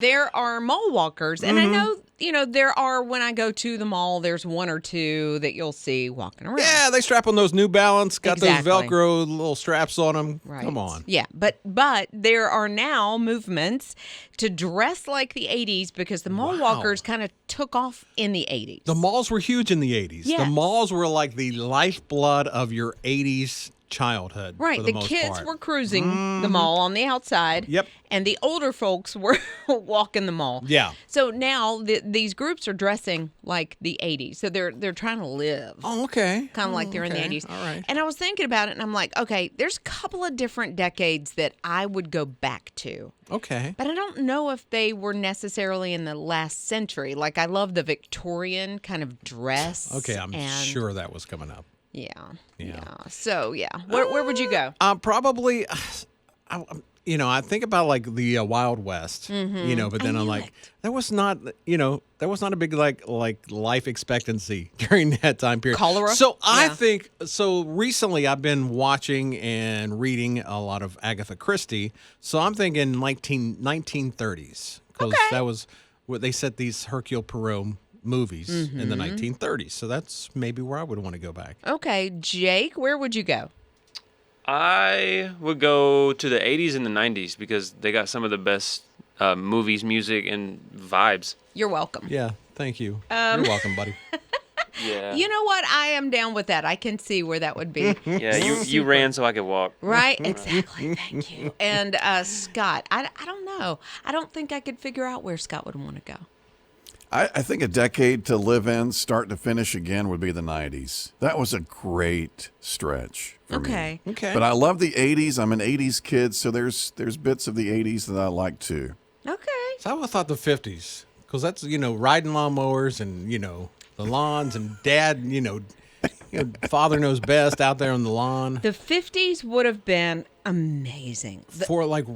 There are mall walkers, and I know, there are, when I go to the mall, there's one or two that you'll see walking around. Yeah, they strap on those New Balance, got Exactly. those Velcro little straps on them. Right. Come on. Yeah, but there are now movements to dress like the 80s because the mall walkers kind of took off in the 80s. The malls were huge in the 80s. Yes. The malls were like the lifeblood of your 80s childhood. Right. For The most kids part. were cruising the mall on the outside. Yep. And the older folks were walking the mall. Yeah. So now these groups are dressing like the 80s. So they're trying to live. Oh, okay. Kind of like they're in the 80s. All right. And I was thinking about it, and I'm like, okay, there's a couple of different decades that I would go back to. Okay. But I don't know if they were necessarily in the last century. Like, I love the Victorian kind of dress. Okay, I'm sure that was coming up. Yeah. So, yeah. Where would you go? Probably, I think about like the Wild West, but then I'm like, there was not a big like life expectancy during that time period. Cholera? So I think, recently I've been watching and reading a lot of Agatha Christie. So I'm thinking 1930s. Because that was what they set these Hercule Poirot movies in the 1930s. So that's maybe where I would want to go back. Okay. Jake, where would you go? I would go to the 80s and the 90s because they got some of the best movies, music, and vibes. You're welcome. Yeah, thank you. You're welcome, buddy. Yeah. You know what? I am down with that. I can see where that would be. Yeah, you ran so I could walk. Right? Exactly. Thank you. And Scott, I don't know. I don't think I could figure out where Scott would want to go. I think a decade to live in, start to finish again, would be the 90s. That was a great stretch for me. Okay. But I love the 80s. I'm an 80s kid, so there's bits of the 80s that I like too. Okay. So I thought the 50s, because that's, riding lawnmowers and, the lawns and dad, father knows best out there on the lawn. The 50s would have been amazing. For like,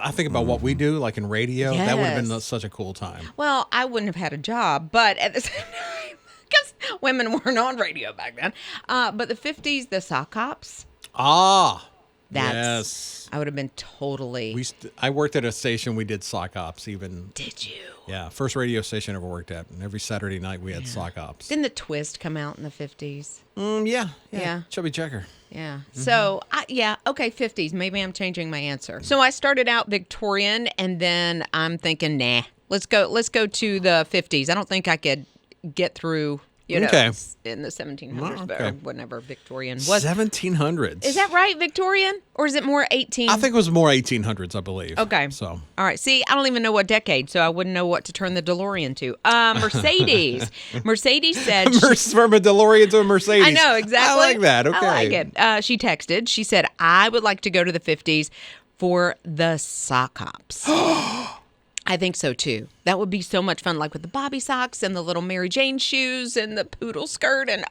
I think about what we do, like in radio, that would have been such a cool time. Well, I wouldn't have had a job, but at the same time, because women weren't on radio back then. But the 50s, the sock hops. Yes. I would have been totally. I worked at a station. We did sock ops even. Did you? Yeah, first radio station I ever worked at. And every Saturday night we had sock ops. Didn't the Twist come out in the 50s? Yeah. Chubby Checker. Yeah. So, okay, 50s. Maybe I'm changing my answer. So I started out Victorian, and then I'm thinking, nah, let's go to the 50s. I don't think I could get through, in the 1700s, but whenever Victorian was. 1700s. Is that right, Victorian? Or is it more 18? I think it was more 1800s, I believe. Okay. So. All right. See, I don't even know what decade, so I wouldn't know what to turn the DeLorean to. Mercedes. Mercedes said... From a DeLorean to a Mercedes. I know, exactly. I like that. Okay. I like it. She texted. She said, I would like to go to the 50s for the sock hops. I think so, too. That would be so much fun, like with the bobby socks and the little Mary Jane shoes and the poodle skirt and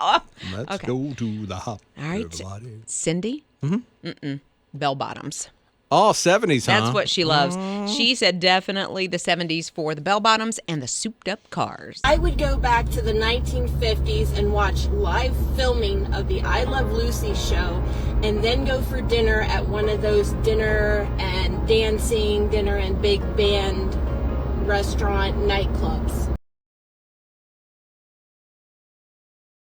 Let's go to the hop. All right. Everybody. Cindy? Mm-mm. Bell bottoms. Oh, 70s, huh? That's what she loves. She said definitely the 70s for the bell bottoms and the souped up cars. I would go back to the 1950s and watch live filming of the I Love Lucy show and then go for dinner at one of those dinner and big band restaurant nightclubs.